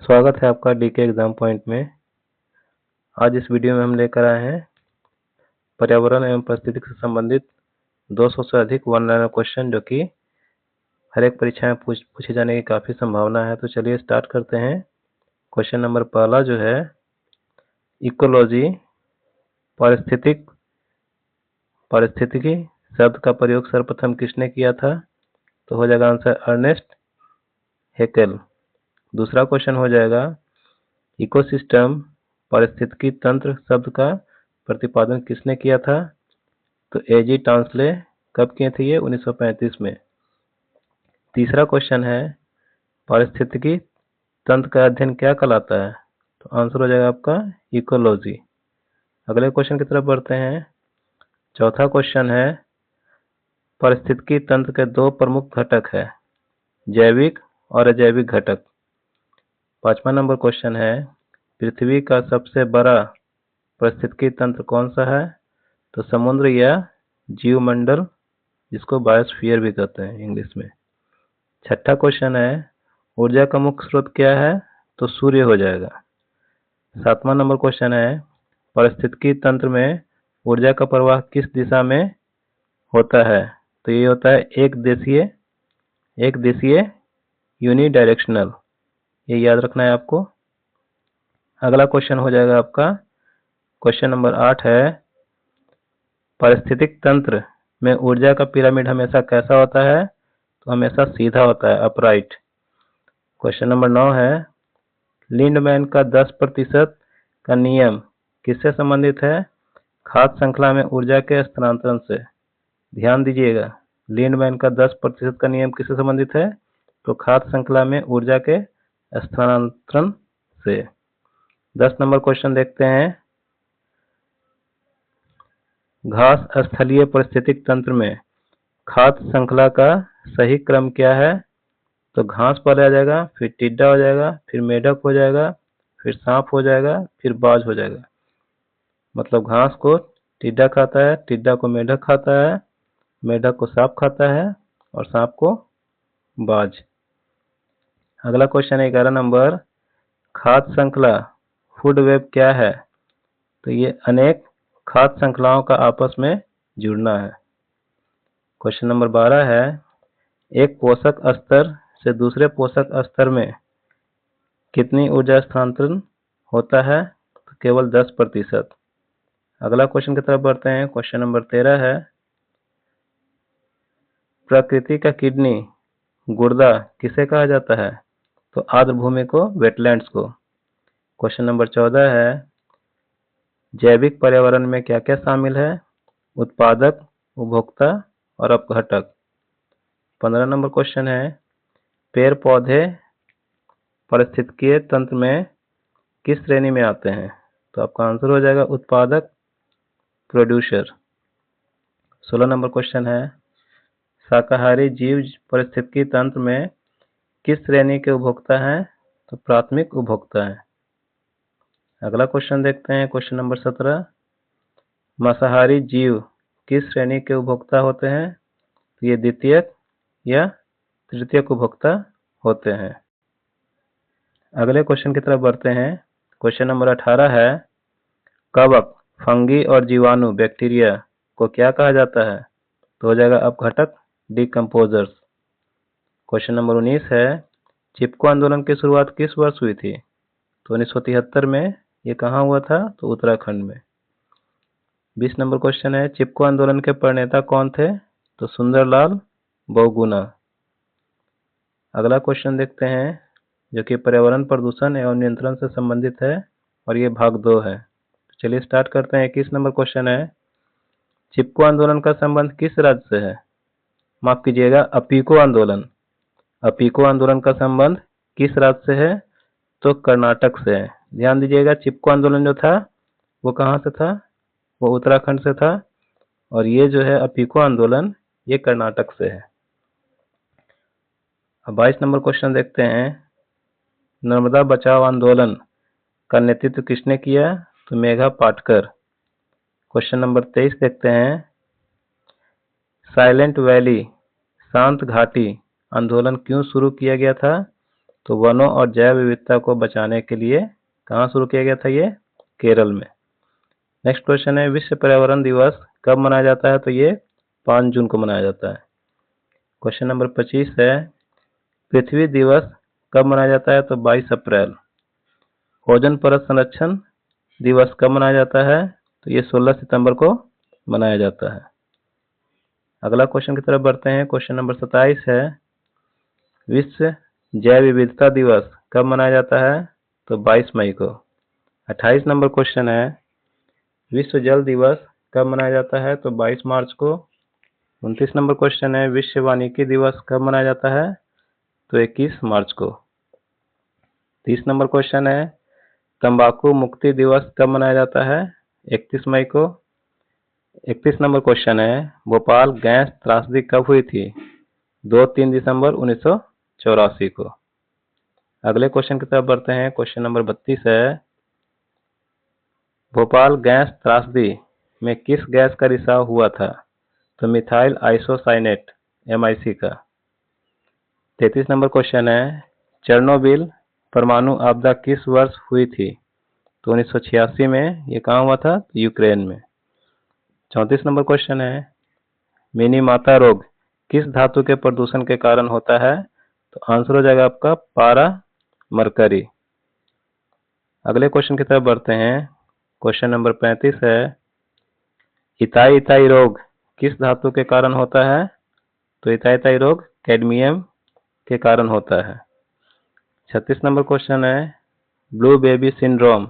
स्वागत है आपका डीके एग्जाम पॉइंट में। आज इस वीडियो में हम लेकर आए हैं पर्यावरण एवं पारिस्थितिकी से संबंधित 200 से अधिक वन लाइनर क्वेश्चन, जो कि हर एक परीक्षा में पूछे जाने की काफी संभावना है। तो चलिए स्टार्ट करते हैं। क्वेश्चन नंबर पहला जो है, इकोलॉजी पारिस्थितिकी शब्द का प्रयोग सर्वप्रथम किसने किया था? तो हो जाएगा आंसर अर्नेस्ट हैकेल। दूसरा क्वेश्चन हो जाएगा, इकोसिस्टम पारिस्थितिकी तंत्र शब्द का प्रतिपादन किसने किया था? तो एजी टांसले कब किए थे? ये 1935 में। तीसरा क्वेश्चन है, पारिस्थितिकी तंत्र का अध्ययन क्या कहलाता है? तो आंसर हो जाएगा आपका इकोलॉजी। अगले क्वेश्चन की तरफ बढ़ते हैं। चौथा क्वेश्चन है, पारिस्थितिकी तंत्र के दो प्रमुख घटक है, जैविक और अजैविक घटक। पांचवा नंबर क्वेश्चन है, पृथ्वी का सबसे बड़ा पारिस्थितिकी तंत्र कौन सा है? तो समुद्र या जीवमंडल, जिसको बायोस्फीयर भी कहते हैं इंग्लिश में। छठा क्वेश्चन है, ऊर्जा का मुख्य स्रोत क्या है? तो सूर्य हो जाएगा। सातवां नंबर क्वेश्चन है, पारिस्थितिकी तंत्र में ऊर्जा का प्रवाह किस दिशा में होता है? तो ये होता है एक दिशीय यूनिडायरेक्शनल। ये याद रखना है आपको। अगला क्वेश्चन हो जाएगा आपका क्वेश्चन नंबर 8 है, पारिस्थितिक तंत्र में ऊर्जा का पिरामिड हमेशा कैसा होता है? तो हमेशा सीधा होता है, अपराइट। क्वेश्चन नंबर 9 है, लिंडमैन का 10% का नियम किससे संबंधित है? खाद्य श्रृंखला में ऊर्जा के स्थानांतरण से। ध्यान दीजिएगा, लिंडमैन का 10% का नियम किससे संबंधित है? तो खाद्य श्रृंखला में ऊर्जा के स्थानांतरण से। 10 नंबर क्वेश्चन देखते हैं, घास स्थलीय पारिस्थितिक तंत्र में खाद्य श्रृंखला का सही क्रम क्या है? तो घास पहले आ जाएगा, फिर टिड्डा हो जाएगा, फिर मेढक हो जाएगा, फिर सांप हो जाएगा, फिर बाज हो जाएगा। मतलब घास को टिड्डा खाता है, टिड्डा को मेढक खाता है, मेढक को सांप खाता है और सांप को बाज। अगला क्वेश्चन है 11 नंबर, खाद्य श्रृंखला फूड वेब क्या है? तो ये अनेक खाद्य श्रृंखलाओं का आपस में जुड़ना है। क्वेश्चन नंबर 12 है, एक पोषक स्तर से दूसरे पोषक स्तर में कितनी ऊर्जा स्थानांतरण होता है? तो केवल 10%। अगला क्वेश्चन की तरफ बढ़ते हैं। क्वेश्चन नंबर 13 है, प्रकृति का किडनी गुर्दा किसे कहा जाता है? तो आर्द्र भूमि को, वेटलैंड्स को। क्वेश्चन नंबर 14 है, जैविक पर्यावरण में क्या क्या शामिल है? उत्पादक, उपभोक्ता और अपघटक। 15 नंबर क्वेश्चन है, पेड़ पौधे पारिस्थितिकीय तंत्र में किस श्रेणी में आते हैं? तो आपका आंसर हो जाएगा उत्पादक, प्रोड्यूसर। 16 नंबर क्वेश्चन है, शाकाहारी जीव पारिस्थितिकी तंत्र में किस श्रेणी के उपभोक्ता हैं? तो प्राथमिक उपभोक्ता है। अगला क्वेश्चन देखते हैं। क्वेश्चन नंबर 17, मांसाहारी जीव किस श्रेणी के उपभोक्ता होते हैं? तो ये द्वितीयक या तृतीयक उपभोक्ता होते हैं। अगले क्वेश्चन की तरफ बढ़ते हैं। क्वेश्चन नंबर 18 है, कवक, फंगी और जीवाणु, बैक्टीरिया को क्या कहा जाता है? तो हो जाएगा अपघटक, डिकम्पोजर्स। क्वेश्चन नंबर 19 है, चिपको आंदोलन की शुरुआत किस वर्ष हुई थी? तो 1973 में। ये कहाँ हुआ था? तो उत्तराखंड में। 20 नंबर क्वेश्चन है, चिपको आंदोलन के प्रणेता कौन थे? तो सुंदरलाल बहुगुणा। अगला क्वेश्चन देखते हैं, जो कि पर्यावरण प्रदूषण एवं नियंत्रण से संबंधित है और ये भाग 2 है। तो चलिए स्टार्ट करते हैं। 21 नंबर क्वेश्चन है, चिपको आंदोलन का संबंध किस राज्य से है? माफ कीजिएगा, अपीको आंदोलन। अपीको आंदोलन का संबंध किस राज्य से है? तो कर्नाटक से है। ध्यान दीजिएगा, चिपको आंदोलन जो था वो कहाँ से था? वो उत्तराखंड से था, और ये जो है अपीको आंदोलन, ये कर्नाटक से है। अब 22 नंबर क्वेश्चन देखते हैं, नर्मदा बचाओ आंदोलन का नेतृत्व किसने किया? तो मेघा पाटकर। क्वेश्चन नंबर 23 देखते हैं, साइलेंट वैली, शांत घाटी आंदोलन क्यों शुरू किया गया था? तो वनों और जैव विविधता को बचाने के लिए कहाँ शुरू किया गया था ये? केरल में। नेक्स्ट क्वेश्चन है, विश्व पर्यावरण दिवस कब मनाया जाता है? तो ये 5 जून को मनाया जाता है। क्वेश्चन नंबर 25 है, पृथ्वी दिवस कब मनाया जाता है? तो 22 अप्रैल। ओजोन परत संरक्षण दिवस कब मनाया जाता है? तो ये 16 सितंबर को मनाया जाता है। अगला क्वेश्चन की तरफ बढ़ते हैं। क्वेश्चन नंबर 27 है, विश्व जैव विविधता दिवस कब मनाया जाता है? तो 22 मई को। 28 नंबर क्वेश्चन है, विश्व जल दिवस कब मनाया जाता है? तो 22 मार्च को। 29 नंबर क्वेश्चन है, विश्व वानिकी दिवस कब मनाया जाता है? तो 21 मार्च को। 30 नंबर क्वेश्चन है, तंबाकू मुक्ति दिवस कब मनाया जाता है? 31 मई को। 31 नंबर क्वेश्चन है, भोपाल गैस त्रासदी कब हुई थी? 2-3 दिसंबर 1984 को। अगले क्वेश्चन की तरफ बढ़ते हैं। क्वेश्चन नंबर 32 है, भोपाल गैस त्रासदी में किस गैस का रिसाव हुआ था? तो मिथाइल आइसोसाइनेट MIC का। 33 नंबर क्वेश्चन है, चेरनोबिल परमाणु आपदा किस वर्ष हुई थी? तो 1986 में। ये कहाँ हुआ था? यूक्रेन में। 34 नंबर क्वेश्चन है, मिनीमाता रोग किस धातु के प्रदूषण के कारण होता है? तो आंसर हो जाएगा आपका पारा मरकरी। अगले क्वेश्चन की तरफ बढ़ते हैं। क्वेश्चन नंबर 35 है, इथाई इथाई रोग किस धातु के कारण होता है? तो इथाई इथाई रोग कैडमियम के कारण होता है। 36 नंबर क्वेश्चन है, ब्लू बेबी सिंड्रोम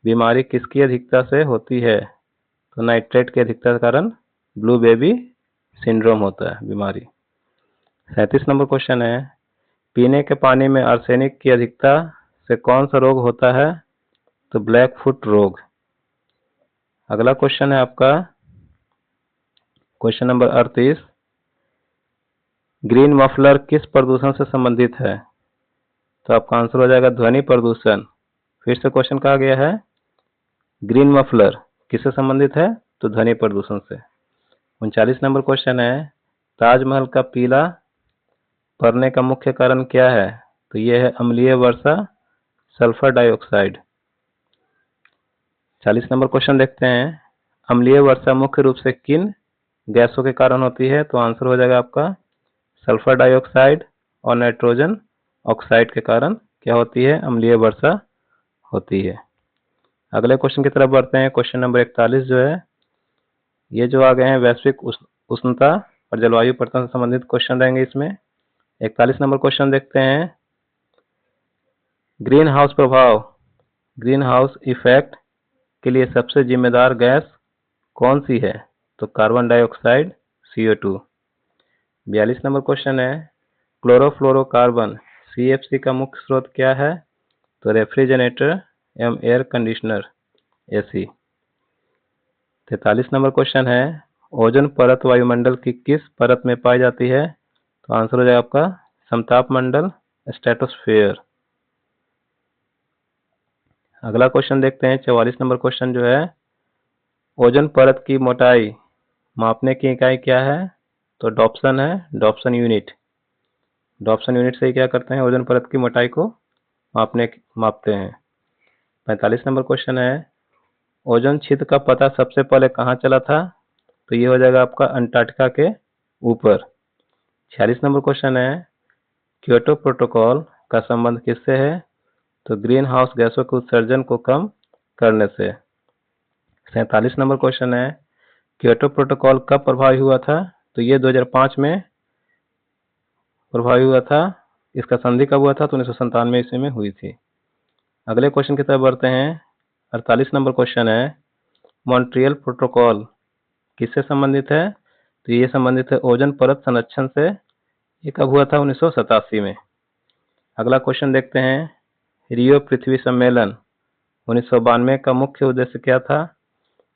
बीमारी किसकी अधिकता से होती है? तो नाइट्रेट की अधिकता के कारण ब्लू बेबी सिंड्रोम होता है बीमारी। 37 नंबर क्वेश्चन है, पीने के पानी में आर्सेनिक की अधिकता से कौन सा रोग होता है? तो ब्लैक फुट रोग। अगला क्वेश्चन है आपका क्वेश्चन नंबर 38, ग्रीन मफलर किस प्रदूषण से संबंधित है? तो आपका आंसर हो जाएगा ध्वनि प्रदूषण। फिर से क्वेश्चन कहा गया है, ग्रीन मफलर किससे संबंधित है? तो ध्वनि प्रदूषण से। 39 नंबर क्वेश्चन है, ताजमहल का पीला पड़ने का मुख्य कारण क्या है? तो यह है अम्लीय वर्षा, सल्फर डाइऑक्साइड। 40 नंबर क्वेश्चन देखते हैं, अम्लीय वर्षा मुख्य रूप से किन गैसों के कारण होती है? तो आंसर हो जाएगा आपका सल्फर डाइऑक्साइड और नाइट्रोजन ऑक्साइड के कारण क्या होती है? अम्लीय वर्षा होती है। अगले क्वेश्चन की तरफ बढ़ते हैं। क्वेश्चन नंबर 41 जो है, ये जो आ गए हैं वैश्विक उष्णता और जलवायु परिवर्तन से संबंधित क्वेश्चन रहेंगे इसमें। 41 नंबर क्वेश्चन देखते हैं, ग्रीन हाउस प्रभाव, ग्रीन हाउस इफेक्ट के लिए सबसे जिम्मेदार गैस कौन सी है? तो carbon dioxide CO2। 42 number question है, क्लोरोफ्लोरोकार्बन CFC का मुख्य स्रोत क्या है? तो रेफ्रिजरेटर एवं air conditioner AC। 43 number question है, ओजोन परत वायुमंडल की किस परत में पाई जाती है? तो आंसर हो जाएगा आपका समताप मंडल, स्ट्रेटोस्फेयर। अगला क्वेश्चन देखते हैं 44 नंबर क्वेश्चन जो है, ओजोन परत की मोटाई मापने की इकाई क्या है? तो डॉप्सन है, डॉप्सन यूनिट। डॉप्सन यूनिट से ही क्या करते हैं? ओजोन परत की मोटाई को मापते हैं। 45 नंबर क्वेश्चन है, ओजोन छिद्र का पता सबसे पहले कहाँ चला था? तो ये हो जाएगा आपका अंटार्कटिका के ऊपर। 46 नंबर क्वेश्चन है, क्योटो प्रोटोकॉल का संबंध किससे है? तो ग्रीन हाउस गैसों के उत्सर्जन को कम करने से। 47 नंबर क्वेश्चन है, क्योटो प्रोटोकॉल कब प्रभावी हुआ था? तो ये 2005 में प्रभावी हुआ था। इसका संधि कब हुआ था? तो 1997 ईस्वी में हुई थी। अगले क्वेश्चन की तरफ बढ़ते हैं। 48 नंबर क्वेश्चन है, मॉन्ट्रियल प्रोटोकॉल किससे संबंधित है? तो ये संबंधित है ओजोन परत संरक्षण से। ये कब हुआ था? 1987 में। अगला क्वेश्चन देखते हैं, रियो पृथ्वी सम्मेलन 1992 का मुख्य उद्देश्य क्या था?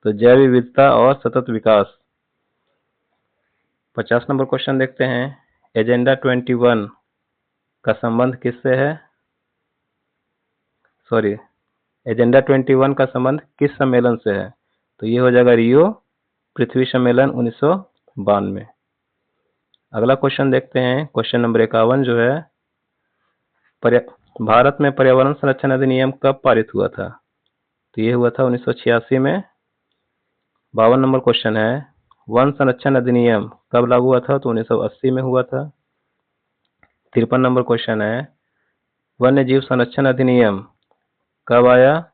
तो जैव विविधता और सतत विकास। 50 नंबर क्वेश्चन देखते हैं, एजेंडा 21 का संबंध किससे है? सॉरी, एजेंडा 21 का संबंध किस सम्मेलन से है? तो ये हो जाएगा रियो पृथ्वी सम्मेलन 1992। अगला क्वेश्चन देखते हैं, क्वेश्चन नंबर 51 जो है, भारत में पर्यावरण संरक्षण अधिनियम कब पारित हुआ था? तो ये हुआ था 1986 में। 52 नंबर क्वेश्चन है, वन संरक्षण अधिनियम कब लागू हुआ था? तो 1980 में हुआ था। 53 नंबर क्वेश्चन है, वन्य जीव संरक्षण अधिनियम कब आया?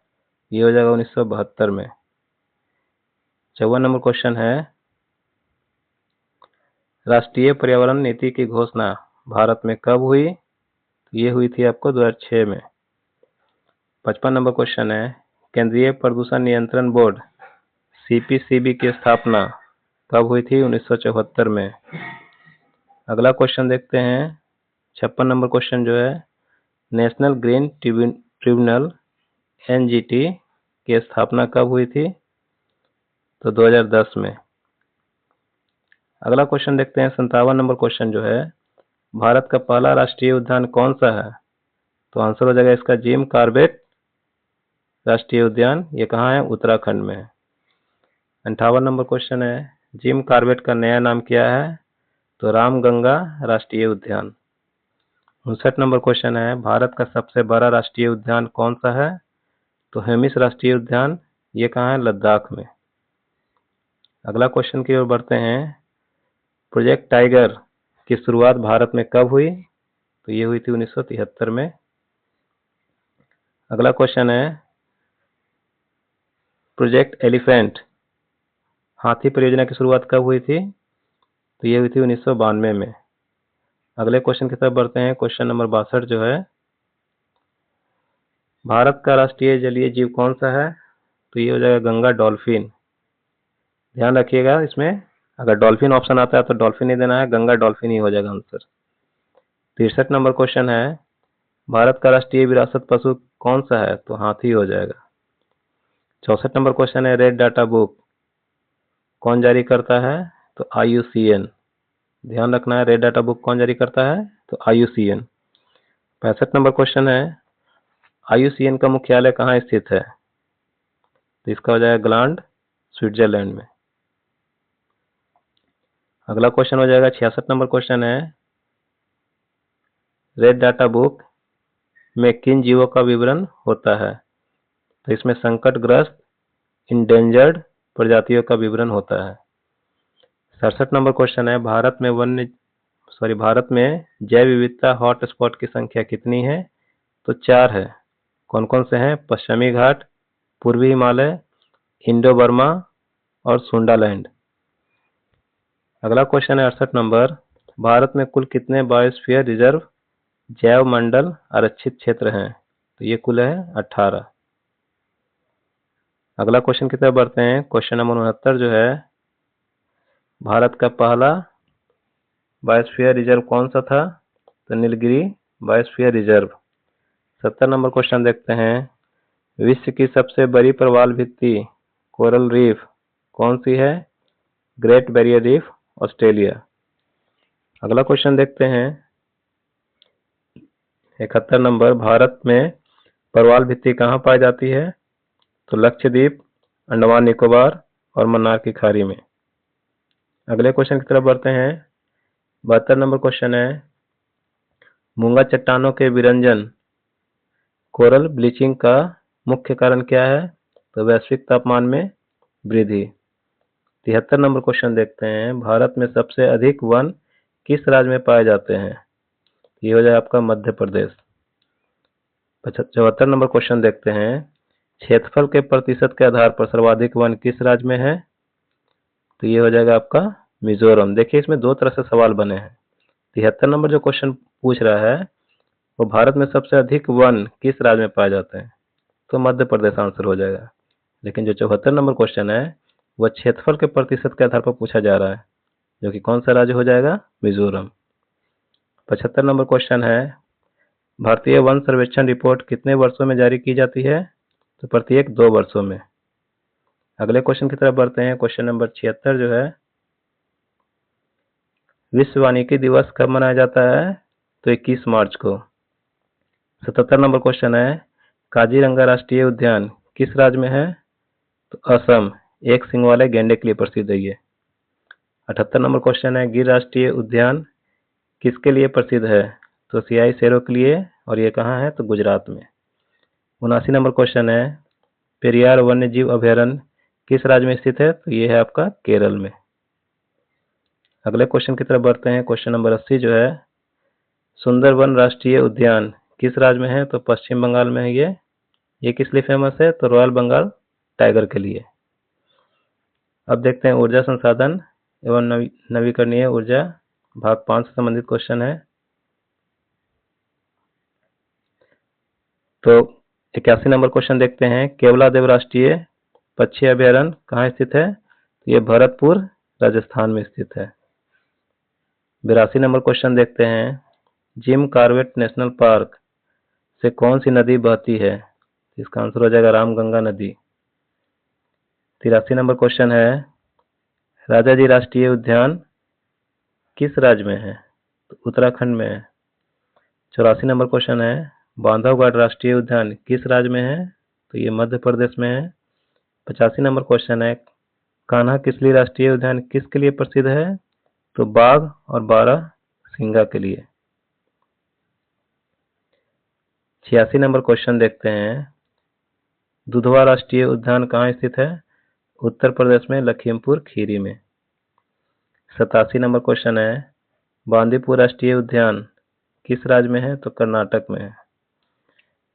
ये हो जाएगा 1972 में। 54 नंबर क्वेश्चन है, राष्ट्रीय पर्यावरण नीति की घोषणा भारत में कब हुई? तो ये हुई थी आपको 2006 में। 55 नंबर क्वेश्चन है, केंद्रीय प्रदूषण नियंत्रण बोर्ड सीपीसीबी की स्थापना कब हुई थी? 1974 में। अगला क्वेश्चन देखते हैं, 56 नंबर क्वेश्चन जो है, नेशनल ग्रीन ट्रिब्यूनल एनजीटी की स्थापना कब हुई थी? तो 2010 में। अगला क्वेश्चन देखते हैं, 57 नंबर क्वेश्चन जो है, भारत का पहला राष्ट्रीय उद्यान कौन सा है? तो आंसर हो जाएगा इसका जिम कॉर्बेट राष्ट्रीय उद्यान। ये कहाँ है? उत्तराखंड में है। 58 नंबर क्वेश्चन है, जिम कॉर्बेट का नया नाम क्या है? तो रामगंगा राष्ट्रीय उद्यान। 59 नंबर क्वेश्चन है, भारत का सबसे बड़ा राष्ट्रीय उद्यान कौन सा है? तो हेमिस राष्ट्रीय उद्यान। ये कहाँ है? लद्दाख में। अगला क्वेश्चन की ओर बढ़ते हैं, प्रोजेक्ट टाइगर की शुरुआत भारत में कब हुई? तो ये हुई थी 1973 में। अगला क्वेश्चन है, प्रोजेक्ट एलिफेंट हाथी परियोजना की शुरुआत कब हुई थी? तो ये हुई थी 1992 में। अगले क्वेश्चन की तरफ बढ़ते हैं, क्वेश्चन नंबर 62 जो है, भारत का राष्ट्रीय जलीय जीव कौन सा है? तो ये हो जाएगा गंगा डॉल्फिन। ध्यान रखिएगा, इसमें अगर डॉल्फिन ऑप्शन आता है तो डॉल्फिन ही देना है, गंगा डॉल्फिन ही हो जाएगा आंसर। 63 नंबर क्वेश्चन है, भारत का राष्ट्रीय विरासत पशु कौन सा है? तो हाथी हो जाएगा। 64 नंबर क्वेश्चन है, रेड डाटा बुक कौन जारी करता है? तो IUCN। ध्यान रखना है, रेड डाटा बुक कौन जारी करता है? तो IUCN। 65 नंबर क्वेश्चन है, IUCN का मुख्यालय कहाँ स्थित है? तो इसका हो जाएगा ग्लांड, स्विट्जरलैंड में। अगला क्वेश्चन हो जाएगा 66 नंबर क्वेश्चन है, रेड डाटा बुक में किन जीवों का विवरण होता है? तो इसमें संकटग्रस्त, इंडेंजर्ड प्रजातियों का विवरण होता है। 67 नंबर क्वेश्चन है, भारत में जैव विविधता हॉटस्पॉट की संख्या कितनी है? तो 4 है। कौन कौन से हैं? पश्चिमी घाट, पूर्वी हिमालय, इंडो बर्मा और सुंडालैंड। अगला क्वेश्चन है 68 नंबर, भारत में कुल कितने बायोस्फीयर रिजर्व जैव मंडल आरक्षित क्षेत्र हैं? तो ये कुल है 18। अगला क्वेश्चन की तरफ बढ़ते हैं, क्वेश्चन नंबर 69 जो है, भारत का पहला बायोस्फीयर रिजर्व कौन सा था? तो Nilgiri biosphere reserve. 70 number question देखते हैं, विश्व की सबसे बड़ी प्रवाल भित्ति कोरल रीफ कौन सी है? Great barrier reef, Australia. अगला क्वेश्चन देखते हैं 71 नंबर, भारत में प्रवाल भित्ति कहाँ पाई जाती है? तो लक्षद्वीप, अंडमान निकोबार और मन्नार की खाड़ी में। अगले क्वेश्चन की तरफ बढ़ते हैं, 72 नंबर क्वेश्चन है, मूंगा चट्टानों के विरंजन कोरल ब्लीचिंग का मुख्य कारण क्या है? तो वैश्विक तापमान में वृद्धि। 73 नंबर क्वेश्चन देखते हैं, भारत में सबसे अधिक वन किस राज्य में पाए जाते हैं? ये हो जाए आपका मध्य प्रदेश। 74 नंबर क्वेश्चन देखते हैं, क्षेत्रफल के प्रतिशत के आधार पर सर्वाधिक वन किस राज्य में है? तो ये हो जाएगा आपका मिजोरम। देखिए इसमें दो तरह से सवाल बने हैं। 73 नंबर जो क्वेश्चन पूछ रहा है वो भारत में सबसे अधिक वन किस राज्य में पाए जाते हैं? तो मध्य प्रदेश आंसर हो जाएगा। लेकिन जो 74 नंबर क्वेश्चन है वह क्षेत्रफल के प्रतिशत के आधार पर पूछा जा रहा है, जो कि कौन सा राज्य हो जाएगा? मिजोरम। 75 नंबर क्वेश्चन है, भारतीय वन सर्वेक्षण रिपोर्ट कितने वर्षों में जारी की जाती है? तो प्रत्येक 2 वर्षों में। अगले क्वेश्चन की तरफ बढ़ते हैं, क्वेश्चन नंबर 76 जो है, विश्व वानिकी दिवस कब मनाया जाता है? तो 21 मार्च को। 77 नंबर क्वेश्चन है, काजीरंगा राष्ट्रीय उद्यान किस राज्य में है? तो असम, एक सींग वाले गैंडे के लिए प्रसिद्ध है ये। 78 नंबर क्वेश्चन है, गिर राष्ट्रीय उद्यान किसके लिए प्रसिद्ध है? तो सियाई शेरों के लिए और ये कहाँ है? तो गुजरात में। 79 नंबर क्वेश्चन है, पेरियार वन्य जीव अभयारण्य किस राज्य में स्थित है? तो ये है आपका केरल में। अगले क्वेश्चन की तरफ बढ़ते हैं। क्वेश्चन नंबर 80 जो है, सुंदरवन राष्ट्रीय उद्यान किस राज्य में है? तो पश्चिम बंगाल में है ये किस लिए फेमस है? तो रॉयल बंगाल टाइगर के लिए। अब देखते हैं ऊर्जा संसाधन एवं नवीकरणीय ऊर्जा भाग 5 से संबंधित क्वेश्चन है। तो 81 नंबर क्वेश्चन देखते हैं, केवलादेव राष्ट्रीय पक्षी अभयारण्य कहाँ स्थित है? तो ये भरतपुर राजस्थान में स्थित है। 82 नंबर क्वेश्चन देखते हैं, जिम कॉर्बेट नेशनल पार्क से कौन सी नदी बहती है? इसका आंसर हो जाएगा रामगंगा नदी। 83 नंबर क्वेश्चन है, राजाजी राष्ट्रीय उद्यान किस राज्य में है? तो उत्तराखंड में है। 84 नंबर क्वेश्चन है, बांधवगढ़ राष्ट्रीय उद्यान किस राज्य में है? तो ये मध्य प्रदेश में है। 85 नंबर क्वेश्चन है, कान्हा किसली राष्ट्रीय उद्यान किसके लिए प्रसिद्ध है? तो बाघ और बारहसिंगा के लिए। 86 नंबर क्वेश्चन देखते हैं, दुधवा राष्ट्रीय उद्यान कहाँ स्थित है? उत्तर प्रदेश में लखीमपुर खीरी में। 87 नंबर क्वेश्चन है, बांदीपुर राष्ट्रीय उद्यान किस राज्य में है? तो कर्नाटक में है।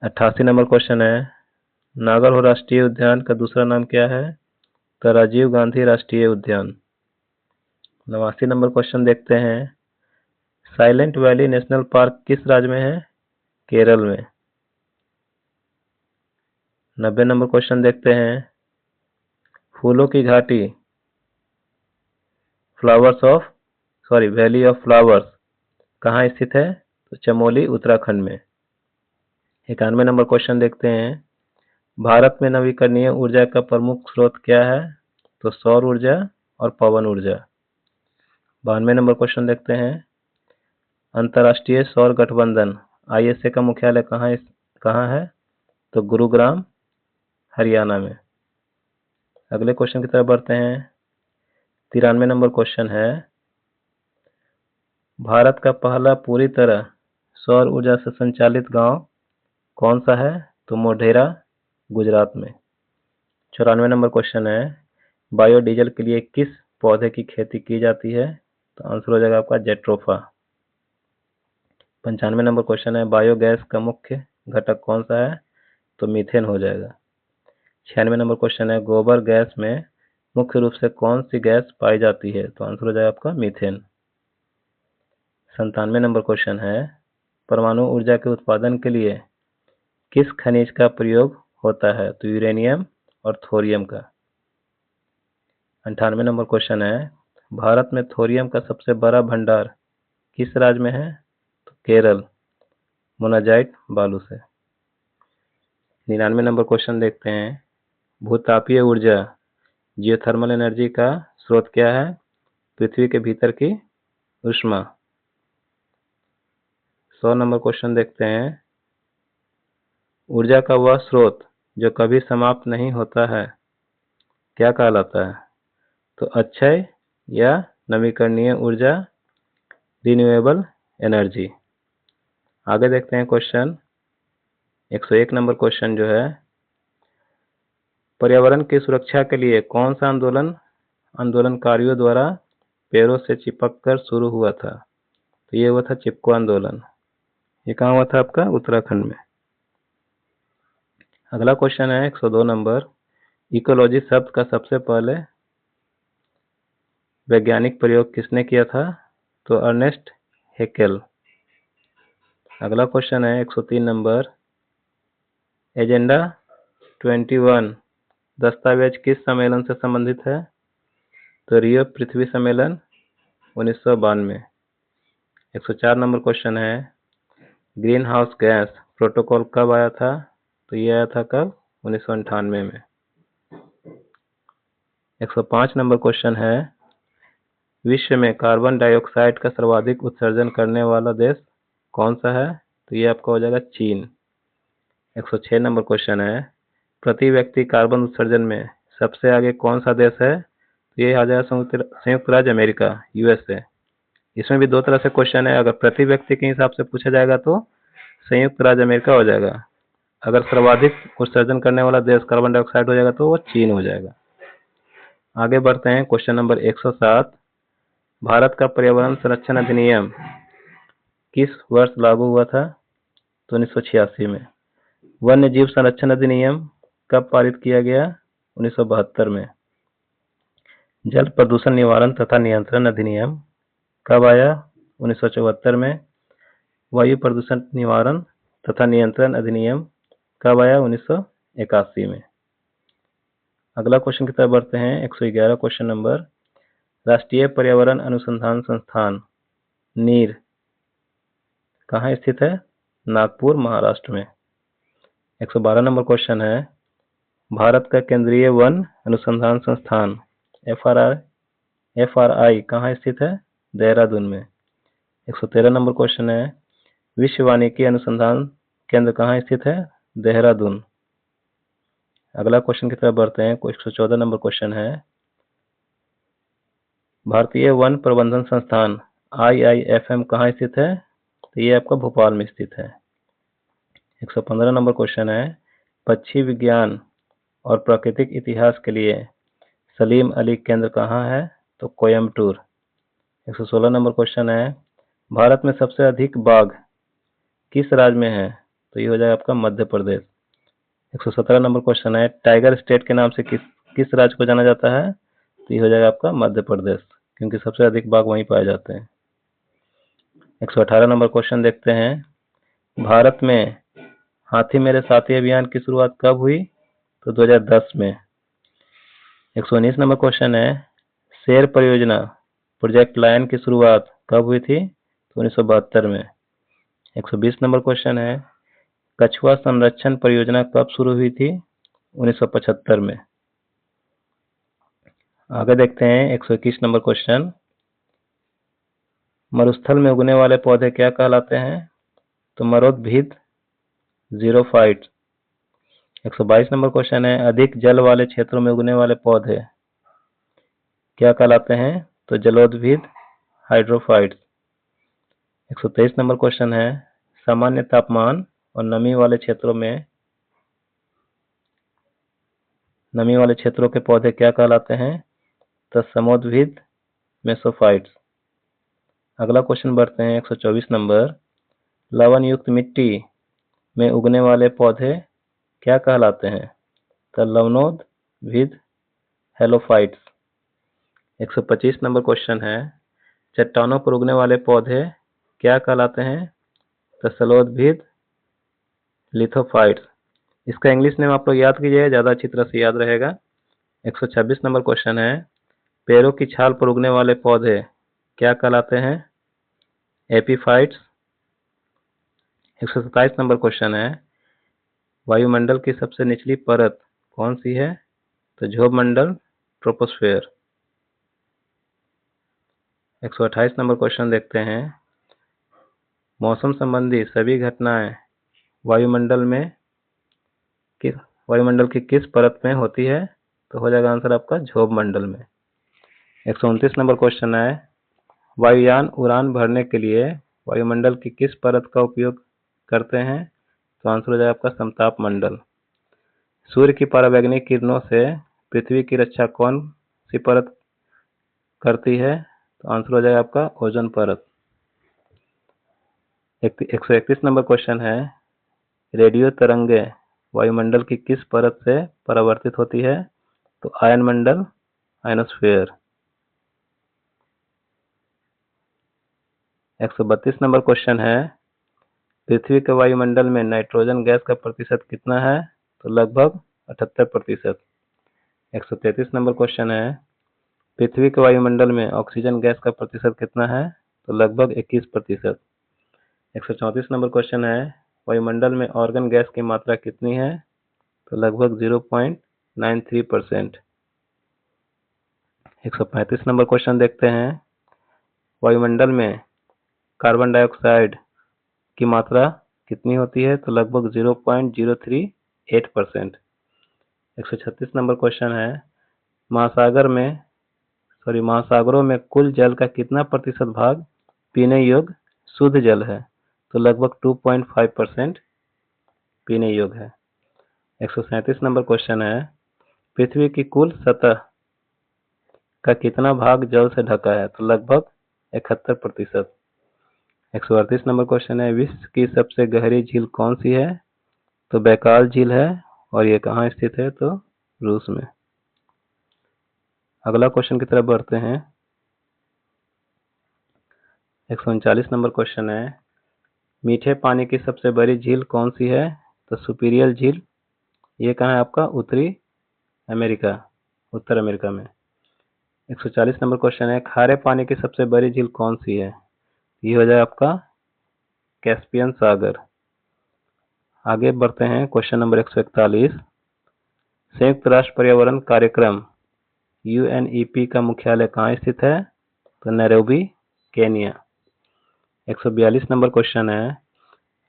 88 नंबर क्वेश्चन है, नागरहोर राष्ट्रीय उद्यान का दूसरा नाम क्या है? तो राजीव गांधी राष्ट्रीय उद्यान। 89 नंबर क्वेश्चन देखते हैं, साइलेंट वैली नेशनल पार्क किस राज्य में है? केरल में। 90 नंबर क्वेश्चन देखते हैं, फूलों की घाटी वैली ऑफ फ्लावर्स कहाँ स्थित है? तो चमोली उत्तराखंड में। 91 नंबर क्वेश्चन देखते हैं, भारत में नवीकरणीय ऊर्जा का प्रमुख स्रोत क्या है? तो सौर ऊर्जा और पवन ऊर्जा। 92 नंबर क्वेश्चन देखते हैं, अंतर्राष्ट्रीय सौर गठबंधन ISA का मुख्यालय कहाँ है? तो गुरुग्राम हरियाणा में। अगले क्वेश्चन की तरफ बढ़ते हैं। 93 नंबर क्वेश्चन है, भारत का पहला पूरी तरह सौर ऊर्जा से संचालित गांव कौन सा है? तो मोढेरा गुजरात में। 94 नंबर क्वेश्चन है, बायोडीजल के लिए किस पौधे की खेती की जाती है? तो आंसर हो जाएगा आपका जेट्रोफा। 95 नंबर क्वेश्चन है, बायोगैस का मुख्य घटक कौन सा है? तो मीथेन हो जाएगा। 96 नंबर क्वेश्चन है, गोबर गैस में मुख्य रूप से कौन सी गैस पाई जाती है? तो आंसर हो जाएगा आपका मीथेन। 97 नंबर क्वेश्चन है, परमाणु ऊर्जा के उत्पादन के लिए किस खनिज का प्रयोग होता है? तो यूरेनियम और थोरियम का। 98 नंबर क्वेश्चन है, भारत में थोरियम का सबसे बड़ा भंडार किस राज्य में है? तो केरल मोनाजाइट बालू से। 99 नंबर क्वेश्चन देखते हैं, भूतापीय ऊर्जा जियोथर्मल एनर्जी का स्रोत क्या है? पृथ्वी के भीतर की ऊष्मा। 100 नंबर क्वेश्चन देखते हैं, ऊर्जा का वह स्रोत जो कभी समाप्त नहीं होता है क्या कहलाता है? तो अक्षय या नवीकरणीय ऊर्जा रिन्यूएबल एनर्जी। आगे देखते हैं क्वेश्चन 101 नंबर क्वेश्चन जो है, पर्यावरण की सुरक्षा के लिए कौन सा आंदोलनकारियों द्वारा पेड़ों से चिपक कर शुरू हुआ था? तो ये हुआ था चिपको आंदोलन। ये कहाँ हुआ था? आपका उत्तराखंड में। अगला क्वेश्चन है 102 नंबर, इकोलॉजी शब्द का सबसे पहले वैज्ञानिक प्रयोग किसने किया था? तो अर्नेस्ट हेकेल। अगला क्वेश्चन है 103 नंबर, एजेंडा 21 दस्तावेज किस सम्मेलन से संबंधित है? तो रियो पृथ्वी सम्मेलन 1992। 104 नंबर क्वेश्चन है, ग्रीन हाउस गैस प्रोटोकॉल कब आया था? तो ये आया था कब? 1998 में। 105 नंबर क्वेश्चन है, विश्व में कार्बन डाइऑक्साइड का सर्वाधिक उत्सर्जन करने वाला देश कौन सा है? तो ये आपका हो जाएगा चीन। 106 नंबर क्वेश्चन है, प्रति व्यक्ति कार्बन उत्सर्जन में सबसे आगे कौन सा देश है? तो ये आ जाएगा संयुक्त राज्य अमेरिका USA। इसमें भी दो तरह से क्वेश्चन है, अगर प्रति व्यक्ति के हिसाब से पूछा जाएगा तो संयुक्त राज्य अमेरिका हो जाएगा। अगर सर्वाधिक उत्सर्जन करने वाला देश कार्बन डाइऑक्साइड हो जाएगा तो वो चीन हो जाएगा। आगे बढ़ते हैं क्वेश्चन नंबर 107। भारत का पर्यावरण संरक्षण अधिनियम किस वर्ष लागू हुआ था? तो 1986 में। वन्य जीव संरक्षण अधिनियम कब पारित किया गया? 1972 में। जल प्रदूषण निवारण तथा नियंत्रण अधिनियम कब आया? 1974 में। वायु प्रदूषण निवारण तथा नियंत्रण अधिनियम कब आया? 1981 में। अगला क्वेश्चन की तरफ बढ़ते हैं। 111 क्वेश्चन नंबर। राष्ट्रीय पर्यावरण अनुसंधान संस्थान नीर कहाँ स्थित है? नागपुर, महाराष्ट्र में। 112 नंबर क्वेश्चन है। भारत का केंद्रीय वन अनुसंधान संस्थान FRI कहाँ स्थित है? देहरादून में। 113 नंबर क्वेश्चन है। विश्व वानिकी अनुसंधान केंद्र कहाँ स्थित है? देहरादून। अगला क्वेश्चन की तरफ बढ़ते हैं। 114 नंबर क्वेश्चन है। भारतीय वन प्रबंधन संस्थान IIFM कहाँ स्थित है? तो ये आपका भोपाल में स्थित है। 115 नंबर क्वेश्चन है। पक्षी विज्ञान और प्राकृतिक इतिहास के लिए सलीम अली केंद्र कहाँ है? तो कोयम्बटूर। 116 नंबर क्वेश्चन है। भारत में सबसे अधिक बाघ किस राज्य में है? तो ये हो जाएगा आपका मध्य प्रदेश। 117 नंबर क्वेश्चन है। टाइगर स्टेट के नाम से किस राज्य को जाना जाता है? तो ये हो जाएगा आपका मध्य प्रदेश, क्योंकि सबसे अधिक बाघ वहीं पाए जाते हैं। 118 नंबर क्वेश्चन देखते हैं। भारत में हाथी मेरे साथी अभियान की शुरुआत कब हुई? तो 2010 में। 119 नंबर क्वेश्चन है। शेर परियोजना प्रोजेक्ट लायन की शुरुआत कब हुई थी? तो 1972 में। 120 नंबर क्वेश्चन है। कछुआ संरक्षण परियोजना कब शुरू हुई थी? 1975 में। आगे देखते हैं 121 नंबर क्वेश्चन। मरुस्थल में उगने वाले पौधे क्या कहलाते हैं? तो मरोद्भिद ज़ीरोफाइट। 122 नंबर क्वेश्चन है। अधिक जल वाले क्षेत्रों में उगने वाले पौधे क्या कहलाते हैं? तो जलोद्भिद हाइड्रोफाइट्स। 123 नंबर क्वेश्चन है। सामान्य तापमान और नमी वाले क्षेत्रों के पौधे क्या कहलाते हैं? तो समोद्भिद मेसोफाइट्स। अगला क्वेश्चन बढ़ते हैं 124 नंबर। लवण युक्त मिट्टी में उगने वाले पौधे क्या कहलाते हैं? तो लवणोद्भिद हेलोफाइट्स। 125 नंबर क्वेश्चन है। चट्टानों पर उगने वाले पौधे क्या कहलाते हैं? तो सलोद्भिद लिथोफाइट्स। इसका इंग्लिश नेम आप लोग याद कीजिए, ज्यादा अच्छी तरह से याद रहेगा। 126 नंबर क्वेश्चन है। पेड़ों की छाल पर उगने वाले पौधे क्या कहलाते हैं? एपीफाइट्स। 127 नंबर क्वेश्चन है। वायुमंडल की सबसे निचली परत कौन सी है? तो क्षोभमंडल ट्रोपोस्फेयर। 128 नंबर क्वेश्चन देखते हैं। मौसम संबंधी सभी घटनाएं वायुमंडल की किस परत में होती है? तो हो जाएगा आंसर आपका क्षोभमंडल में। 129 नंबर क्वेश्चन है। वायुयान उड़ान भरने के लिए वायुमंडल की किस परत का उपयोग करते हैं? तो आंसर हो जाएगा आपका समताप मंडल। सूर्य की पराबैंगनी किरणों से पृथ्वी की रक्षा कौन सी परत करती है? तो आंसर हो जाएगा आपका ओजोन परत। 131 नंबर क्वेश्चन है। रेडियो तरंगे वायुमंडल की किस परत से परावर्तित होती है? तो आयन मंडल आयनोस्फीयर। 132 नंबर क्वेश्चन है। पृथ्वी के वायुमंडल में नाइट्रोजन गैस का प्रतिशत कितना है? तो लगभग 78%। 133 नंबर क्वेश्चन है। पृथ्वी के वायुमंडल में ऑक्सीजन गैस का प्रतिशत कितना है? तो लगभग 21%। 134 नंबर क्वेश्चन है। वायुमंडल में ऑर्गन गैस की मात्रा कितनी है? तो लगभग 0.93%। 135 नंबर क्वेश्चन देखते हैं। वायुमंडल में कार्बन डाइऑक्साइड की मात्रा कितनी होती है? तो लगभग 0.038%। 136 नंबर क्वेश्चन है। महासागरों में कुल जल का कितना प्रतिशत भाग पीने योग्य शुद्ध जल है? तो लगभग 2.5% पीने योग्य है। 137 नंबर क्वेश्चन है, पृथ्वी की कुल सतह का कितना भाग जल से ढका है? तो लगभग 71%। 138 नंबर क्वेश्चन है, विश्व की सबसे गहरी झील कौन सी है? तो बैकाल झील है, और ये कहाँ स्थित है? तो रूस में। अगला क्वेश्चन की तरफ बढ़ते हैं। 139 नंबर क्वेश्चन है, मीठे पानी की सबसे बड़ी झील कौन सी है? तो सुपीरियल झील, ये कहाँ है आपका? उत्तर अमेरिका में। 140 नंबर क्वेश्चन है, खारे पानी की सबसे बड़ी झील कौन सी है? ये हो जाए आपका कैस्पियन सागर। आगे बढ़ते हैं, क्वेश्चन नंबर 141, संयुक्त राष्ट्र पर्यावरण कार्यक्रम UNEP का मुख्यालय कहाँ स्थित है? तो नैरोबी, केनिया। 142 नंबर क्वेश्चन है,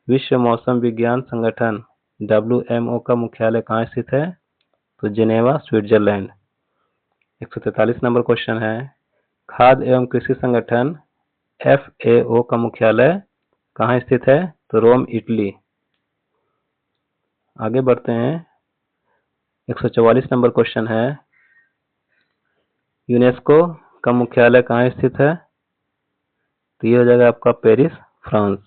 विश्व मौसम विज्ञान संगठन WMO का मुख्यालय कहाँ स्थित है? तो जेनेवा, स्विट्जरलैंड। 143 नंबर क्वेश्चन है, खाद्य एवं कृषि संगठन FAO का मुख्यालय कहाँ स्थित है? तो रोम, इटली। आगे बढ़ते हैं, 144 नंबर क्वेश्चन है, यूनेस्को का मुख्यालय कहाँ स्थित है? तो ये हो जाएगा आपका पेरिस, फ्रांस।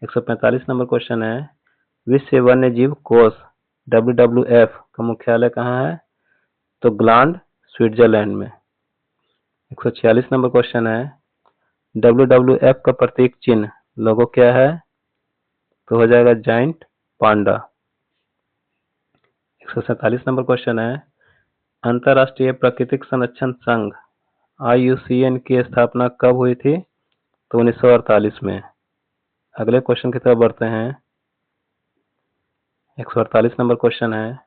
145 नंबर क्वेश्चन है, विश्व वन्य जीव कोष WWF का मुख्यालय कहाँ है? तो ग्लांड, स्विट्जरलैंड में। 146 नंबर क्वेश्चन है, WWF का प्रतीक चिन्ह लोगो क्या है? तो हो जाएगा जाइंट पांडा। 147 नंबर क्वेश्चन है, अंतरराष्ट्रीय प्राकृतिक संरक्षण संघ IUCN की स्थापना कब हुई थी? तो 1948 में। अगले क्वेश्चन की तरफ बढ़ते हैं। 148 नंबर क्वेश्चन है,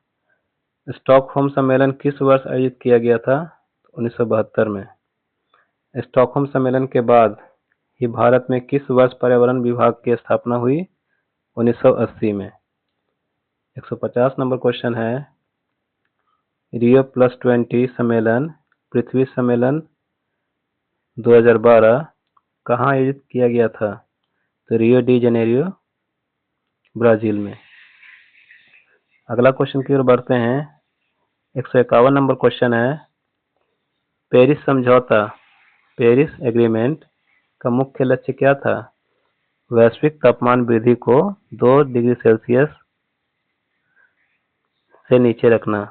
स्टॉकहोम सम्मेलन किस वर्ष आयोजित किया गया था? 1972 में। स्टॉकहोम सम्मेलन के बाद ही भारत में किस वर्ष पर्यावरण विभाग की स्थापना हुई? 1980 में। 150 नंबर क्वेश्चन है, Rio+20 सम्मेलन पृथ्वी सम्मेलन 2012 कहाँ आयोजित किया गया था? तो रियो डी जेनेरियो, ब्राजील में। अगला क्वेश्चन की ओर बढ़ते हैं। 151 नंबर क्वेश्चन है, पेरिस समझौता, पेरिस एग्रीमेंट का मुख्य लक्ष्य क्या था? वैश्विक तापमान वृद्धि को 2 डिग्री सेल्सियस से नीचे रखना।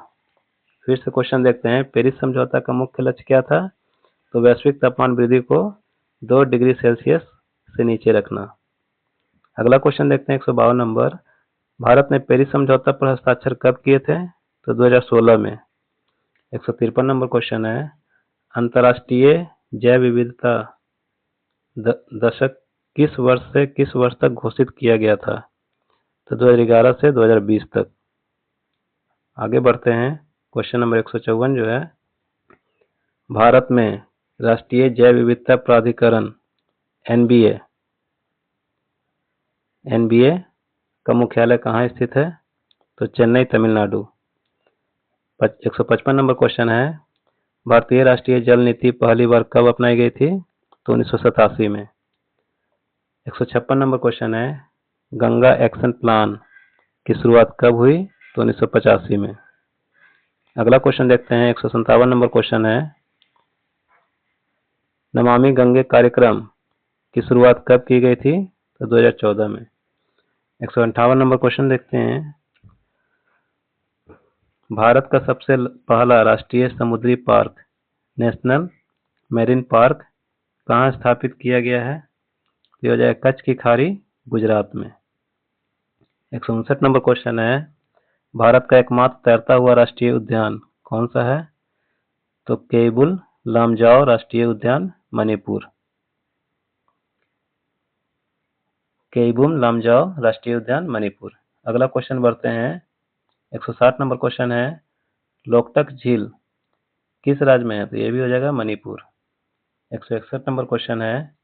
फिर से क्वेश्चन देखते हैं, पेरिस समझौता का मुख्य लक्ष्य क्या था? तो वैश्विक तापमान वृद्धि को 2 डिग्री सेल्सियस से नीचे रखना। अगला क्वेश्चन देखते हैं, 152 नंबर, भारत ने पेरिस समझौता पर हस्ताक्षर कब किए थे? तो 2016 में। 153 नंबर क्वेश्चन है, अंतर्राष्ट्रीय जैव विविधता दशक किस वर्ष से किस वर्ष तक घोषित किया गया था? तो 2011 से 2020 तक। आगे बढ़ते हैं, क्वेश्चन नंबर 154 जो है, भारत में राष्ट्रीय जैव विविधता प्राधिकरण NBA का मुख्यालय कहाँ स्थित है? तो चेन्नई, तमिलनाडु। 155 नंबर क्वेश्चन है, भारतीय राष्ट्रीय जल नीति पहली बार कब अपनाई गई थी? तो 1987 में। 156 नंबर क्वेश्चन है, गंगा एक्शन प्लान की शुरुआत कब हुई? तो 1985 में। अगला क्वेश्चन देखते हैं, 157 नंबर क्वेश्चन है, नमामि गंगे कार्यक्रम की शुरुआत कब की गई थी? तो 2014 में। 158 नंबर क्वेश्चन देखते हैं, भारत का सबसे पहला राष्ट्रीय समुद्री पार्क नेशनल मेरीन पार्क कहाँ स्थापित किया गया है? ये हो जाएगा कच्छ की खाड़ी, गुजरात में। 159 नंबर क्वेश्चन है, भारत का एकमात्र तैरता हुआ राष्ट्रीय उद्यान कौन सा है? तो केबुल लामजाओ राष्ट्रीय उद्यान, मणिपुर। केबुल लामजाओ राष्ट्रीय उद्यान, मणिपुर। अगला क्वेश्चन बढ़ते हैं, 160 नंबर क्वेश्चन है, लोकटक झील किस राज्य में है? तो ये भी हो जाएगा मणिपुर। 161 नंबर क्वेश्चन है,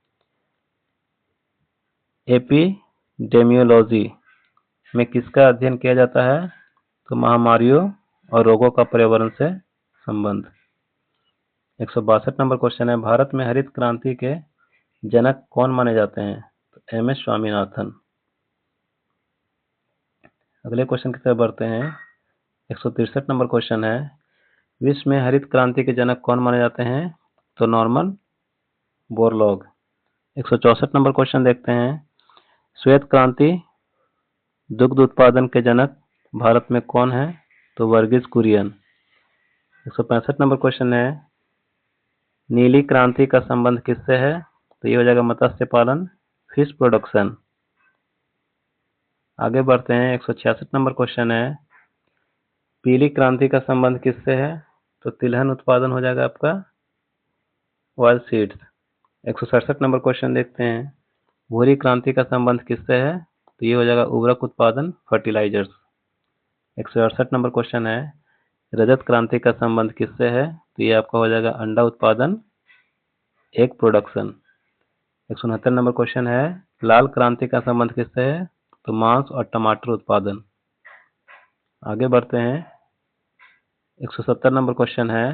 एपिडेमियोलॉजी में किसका अध्ययन किया जाता है? तो महामारियों और रोगों का पर्यावरण से संबंध। 162 नंबर क्वेश्चन है, भारत में हरित क्रांति के जनक कौन माने जाते हैं? तो MS स्वामीनाथन। अगले क्वेश्चन की तरफ बढ़ते हैं। 163 नंबर क्वेश्चन है, विश्व में हरित क्रांति के जनक कौन माने जाते हैं? तो नॉर्मन बोरलॉग। 164 नंबर क्वेश्चन देखते हैं, श्वेत क्रांति दुग्ध उत्पादन के जनक भारत में कौन है? तो वर्गीज कुरियन। 165 नंबर क्वेश्चन है, नीली क्रांति का संबंध किससे है? तो ये हो जाएगा मत्स्य पालन, फिश प्रोडक्शन। आगे बढ़ते हैं। 166 नंबर क्वेश्चन है, पीली क्रांति का संबंध किससे है? तो तिलहन उत्पादन हो जाएगा आपका ऑयल सीड्स। 167 नंबर क्वेश्चन देखते हैं, भूरी क्रांति का संबंध किससे है? तो ये हो जाएगा उर्वरक उत्पादन, फर्टिलाइजर्स। 168 नंबर क्वेश्चन है, रजत क्रांति का संबंध किससे है? तो ये आपका हो जाएगा अंडा उत्पादन, एग प्रोडक्शन। 169 नंबर क्वेश्चन है, लाल क्रांति का संबंध किससे है? तो मांस और टमाटर उत्पादन। आगे बढ़ते हैं। 170 नंबर क्वेश्चन है,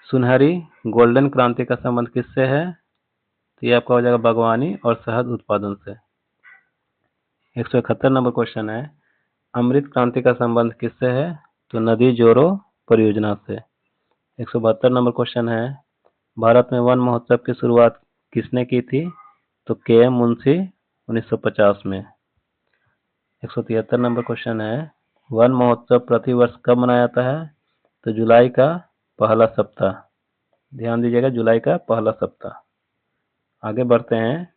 सुनहरी गोल्डन क्रांति का संबंध किससे है? तो ये आपका हो जाएगा बागवानी और शहद उत्पादन से। 171 नंबर क्वेश्चन है, अमृत क्रांति का संबंध किससे है? तो नदी जोड़ो परियोजना से। 172 नंबर क्वेश्चन है, भारत में वन महोत्सव की शुरुआत किसने की थी? तो KM मुंशी 1950 में। 173 नंबर क्वेश्चन है, वन महोत्सव प्रतिवर्ष कब मनाया जाता है? तो जुलाई का पहला सप्ताह। ध्यान दीजिएगा, जुलाई का पहला सप्ताह। आगे बढ़ते हैं।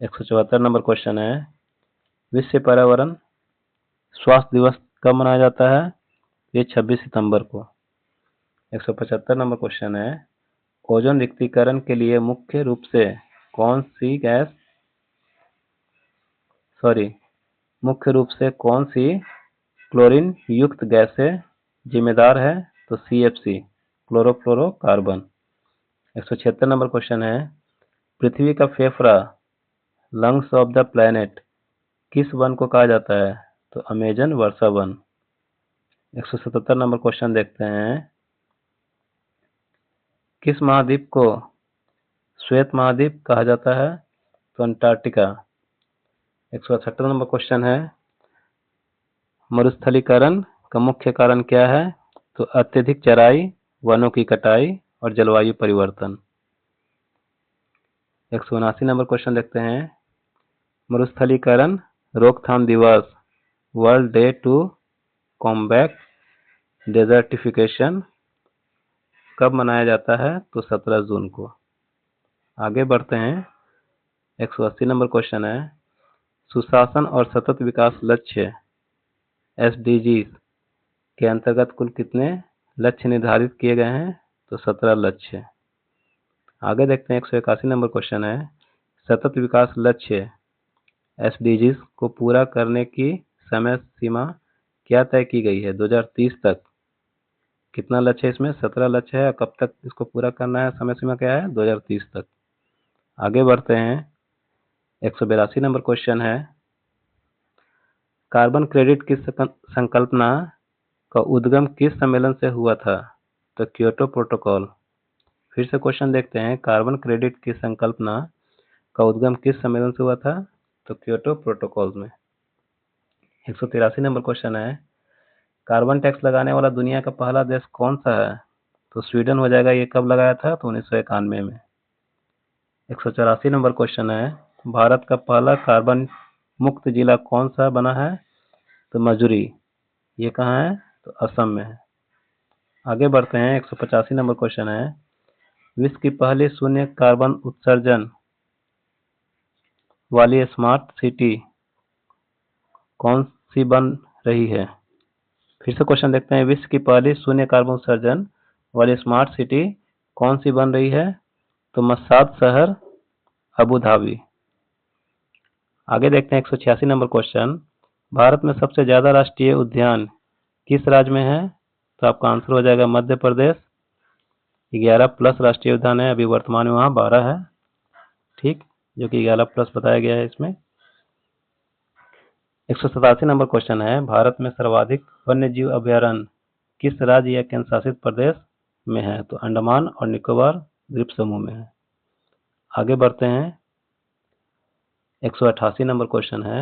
174 नंबर क्वेश्चन है, विश्व पर्यावरण स्वास्थ्य दिवस कब मनाया जाता है? ये 26 सितंबर को। 175 नंबर क्वेश्चन है, ओजोन रिक्तीकरण के लिए मुख्य रूप से कौन सी क्लोरीन युक्त गैसें जिम्मेदार है? तो CFC, क्लोरोफ्लोरोकार्बन। 176 नंबर क्वेश्चन है, पृथ्वी का फेफड़ा, लंग्स ऑफ द प्लैनेट, किस वन को कहा जाता है? तो अमेजन वर्षा वन। 177 नंबर क्वेश्चन देखते हैं, किस महाद्वीप को श्वेत महाद्वीप कहा जाता है? तो अंटार्कटिका। 178 नंबर क्वेश्चन है, मरुस्थलीकरण का मुख्य कारण क्या है? तो अत्यधिक चराई, वनों की कटाई और जलवायु परिवर्तन। 179 नंबर क्वेश्चन देखते हैं, मरुस्थलीकरण रोकथाम दिवस, world day to combat desertification, कब मनाया जाता है? तो 17 जून को। आगे बढ़ते हैं। 180 नंबर क्वेश्चन है, सुशासन और सतत विकास लक्ष्य SDGs के अंतर्गत कुल कितने लक्ष्य निर्धारित किए गए हैं? तो 17 लक्ष्य। आगे देखते हैं। 181 नंबर क्वेश्चन है, सतत विकास लक्ष्य SDGs को पूरा करने की समय सीमा क्या तय की गई है? 2030 तक। कितना लक्ष्य है इसमें? 17 लक्ष्य है। कब तक इसको पूरा करना है? समय सीमा क्या है? 2030 तक। आगे बढ़ते हैं। 182 नंबर क्वेश्चन है, कार्बन क्रेडिट की संकल्पना का उद्गम किस सम्मेलन से हुआ था? तो क्योटो प्रोटोकॉल। फिर से क्वेश्चन देखते हैं, कार्बन क्रेडिट की संकल्पना का उद्गम किस सम्मेलन से हुआ था? तो क्योटो प्रोटोकॉल में। 183 नंबर क्वेश्चन है, कार्बन टैक्स लगाने वाला दुनिया का पहला देश कौन सा है? तो स्वीडन हो जाएगा। ये कब लगाया था? तो 1991 में। 184 नंबर क्वेश्चन है, भारत का पहला कार्बन मुक्त जिला कौन सा बना है? तो मजूरी। ये कहाँ है? तो असम में है। आगे बढ़ते हैं। 185 नंबर क्वेश्चन है, विश्व की पहली शून्य कार्बन उत्सर्जन वाली स्मार्ट सिटी कौन सी बन रही है? फिर से क्वेश्चन देखते हैं, विश्व की पहली शून्य कार्बन उत्सर्जन वाली स्मार्ट सिटी कौन सी बन रही है? तो मस्साद शहर, अबू धाबी। आगे देखते हैं। 186 नंबर क्वेश्चन, भारत में सबसे ज्यादा राष्ट्रीय उद्यान किस राज्य में है? तो आपका आंसर हो जाएगा मध्य प्रदेश। 11+ राष्ट्रीय उद्यान है, अभी वर्तमान में वहाँ 12 है, ठीक, जो कि 11+ बताया गया है इसमें। 187 नंबर क्वेश्चन है, भारत में सर्वाधिक वन्य जीव अभयारण्य किस राज्य या केंद्र शासित प्रदेश में है? तो अंडमान और निकोबार द्वीप समूह में है। आगे बढ़ते हैं। 188 नंबर क्वेश्चन है,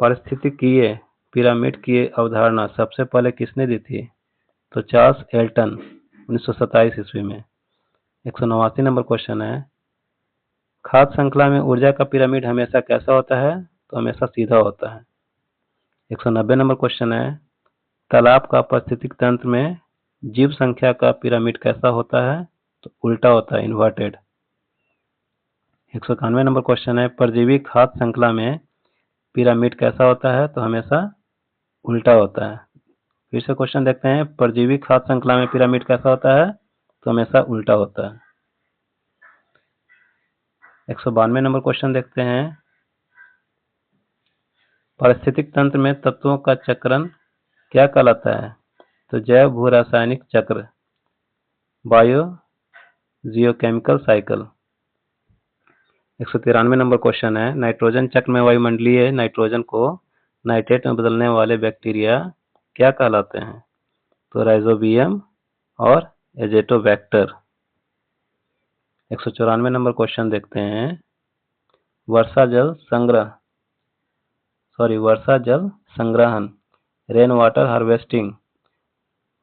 पारिस्थितिकीय पिरामिड की अवधारणा सबसे पहले किसने दी थी? तो चार्ल्स एल्टन 1927 ईस्वी में। 189 नंबर क्वेश्चन है, खाद्य श्रृंखला में ऊर्जा का पिरामिड हमेशा कैसा होता है? तो हमेशा सीधा होता है। 190 नंबर क्वेश्चन है, तालाब का पारिस्थितिक तंत्र में जीव संख्या का पिरामिड कैसा होता है? तो उल्टा होता है, इन्वर्टेड। 191 नंबर क्वेश्चन है, परजीवी खाद्य श्रृंखला में पिरामिड कैसा होता है? तो हमेशा उल्टा होता है। फिर से क्वेश्चन देखते हैं, परजीवी खाद्य श्रृंखला में पिरामिड कैसा होता है? तो हमेशा उल्टा होता है। 192 नंबर क्वेश्चन देखते हैं, पारिस्थितिक तंत्र में तत्वों का चक्रण क्या कहलाता है? तो जैव भू रासायनिक चक्र, bio geochemical cycle. 193 number question है, नाइट्रोजन चक्र में वायुमंडलीय नाइट्रोजन को नाइट्रेट में बदलने वाले बैक्टीरिया क्या कहलाते हैं? तो राइजोबियम और एजेटोबैक्टर। 194 नंबर क्वेश्चन देखते हैं, वर्षा जल संग्रहण रेन वाटर हार्वेस्टिंग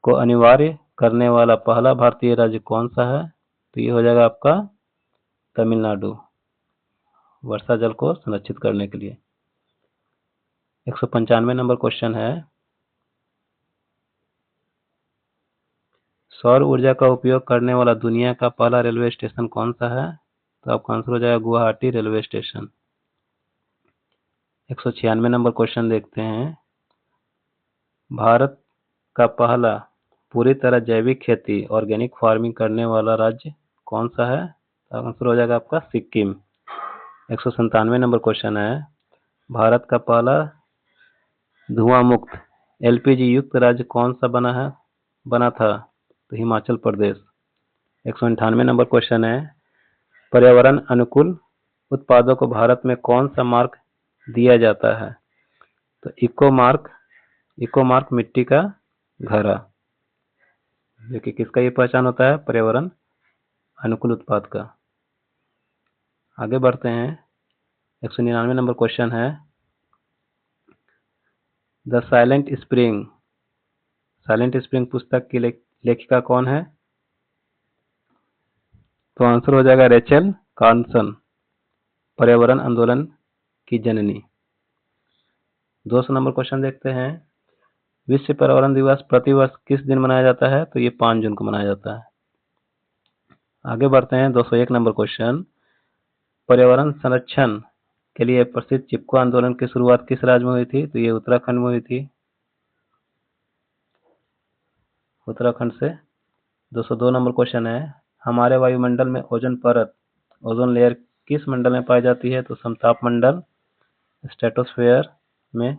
को अनिवार्य करने वाला पहला भारतीय राज्य कौन सा है? तो ये हो जाएगा आपका तमिलनाडु, वर्षा जल को संरक्षित करने के लिए। 195 नंबर क्वेश्चन है, सौर ऊर्जा का उपयोग करने वाला दुनिया का पहला रेलवे स्टेशन कौन सा है? तो आपका आंसर हो जाएगा Guwahati railway station. 196 number question देखते हैं, भारत का पहला पूरी तरह जैविक खेती ऑर्गेनिक फार्मिंग करने वाला राज्य कौन सा है? तो आंसर हो जाएगा आपका सिक्किम। 197 नंबर क्वेश्चन है, भारत का पहला धुआं मुक्त एलपीजी युक्त राज्य कौन सा बना था? तो हिमाचल प्रदेश। 198 नंबर क्वेश्चन है, पर्यावरण अनुकूल उत्पादों को भारत में कौन सा मार्क दिया जाता है? तो इको मार्क मिट्टी का घड़ा, जो कि किसका ये पहचान होता है? पर्यावरण अनुकूल उत्पाद का। आगे बढ़ते हैं, 199 नंबर क्वेश्चन है, द साइलेंट स्प्रिंग पुस्तक की लेखिका कौन है? तो आंसर हो जाएगा रेचल कार्सन, पर्यावरण आंदोलन की जननी। 200 नंबर क्वेश्चन देखते हैं, विश्व पर्यावरण दिवस प्रतिवर्ष किस दिन मनाया जाता है? तो ये 5 जून को मनाया जाता है। आगे बढ़ते हैं, 201 नंबर क्वेश्चन, पर्यावरण संरक्षण के लिए प्रसिद्ध चिपको आंदोलन की शुरुआत किस राज्य में हुई थी? तो ये उत्तराखंड में हुई थी, उत्तराखंड से। 202 नंबर क्वेश्चन है, हमारे वायुमंडल में ओजोन परत ओजोन लेयर किस मंडल में पाई जाती है? तो समताप मंडल, स्ट्रेटोस्फेयर में।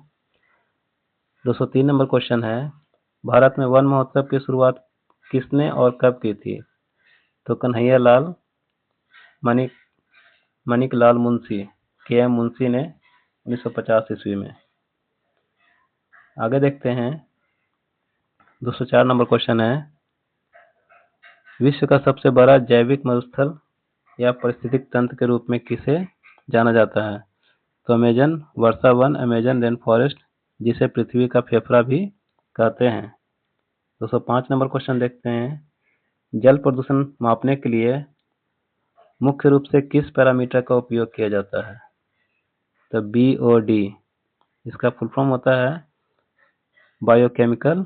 203 नंबर क्वेश्चन है, भारत में वन महोत्सव की शुरुआत किसने और कब की थी? तो कन्हैया लाल मणिक लाल मुंशी, के.एम. मुंशी ने 1950 ईस्वी में। आगे देखते हैं, 204 नंबर क्वेश्चन है, विश्व का सबसे बड़ा जैविक मरुस्थल या पारिस्थितिक तंत्र के रूप में किसे जाना जाता है? तो अमेजन वर्षा वन, अमेजन रेन फॉरेस्ट, जिसे पृथ्वी का फेफड़ा भी कहते हैं। 205 नंबर क्वेश्चन देखते हैं, जल प्रदूषण मापने के लिए मुख्य रूप से किस पैरामीटर का उपयोग किया जाता है? तो BOD, इसका फुल फॉर्म होता है बायोकेमिकल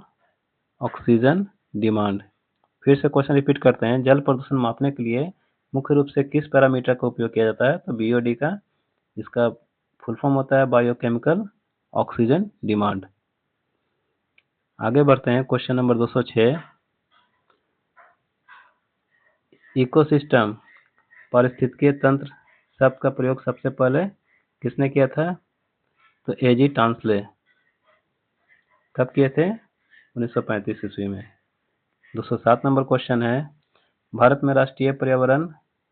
ऑक्सीजन डिमांड। फिर से क्वेश्चन रिपीट करते हैं, जल प्रदूषण मापने के लिए मुख्य रूप से किस पैरामीटर का उपयोग किया जाता है? तो BOD का, इसका फुल फॉर्म होता है बायोकेमिकल ऑक्सीजन डिमांड। आगे बढ़ते हैं, क्वेश्चन नंबर 206, इकोसिस्टम पारिस्थितिकीय तंत्र शब्द का प्रयोग सबसे पहले किसने किया था? तो A.G. टांसले। कब किए थे? 1935 ईस्वी में। 207 नंबर क्वेश्चन है, भारत में राष्ट्रीय पर्यावरण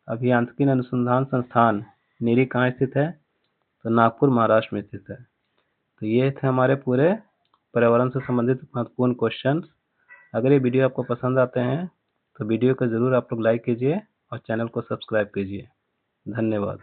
अभियांत्रिकी अनुसंधान संस्थान नीरी कहाँ स्थित है? तो नागपुर महाराष्ट्र में स्थित है। तो ये थे हमारे पूरे पर्यावरण से संबंधित महत्वपूर्ण क्वेश्चन। अगर ये वीडियो आपको पसंद आते हैं तो वीडियो को जरूर आप लोग लाइक कीजिए और चैनल को सब्सक्राइब कीजिए। धन्यवाद।